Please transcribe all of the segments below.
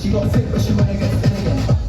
She got sick, but she wanna get thin again.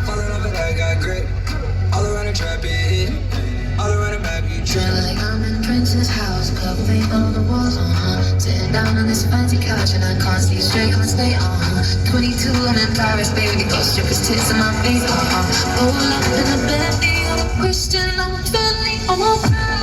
Falling off it, I got grip. All around the trap, it hit. All around the map, you trip. Feel like I'm in Prince's house, club paint on the walls, Sitting down on this fancy couch and I can't see straight, I'ma stay, 22 and in Paris, baby, got strippers' tits in my face, Roll up in the Bentley, I'm a Christian, I'm a Bentley, I'm a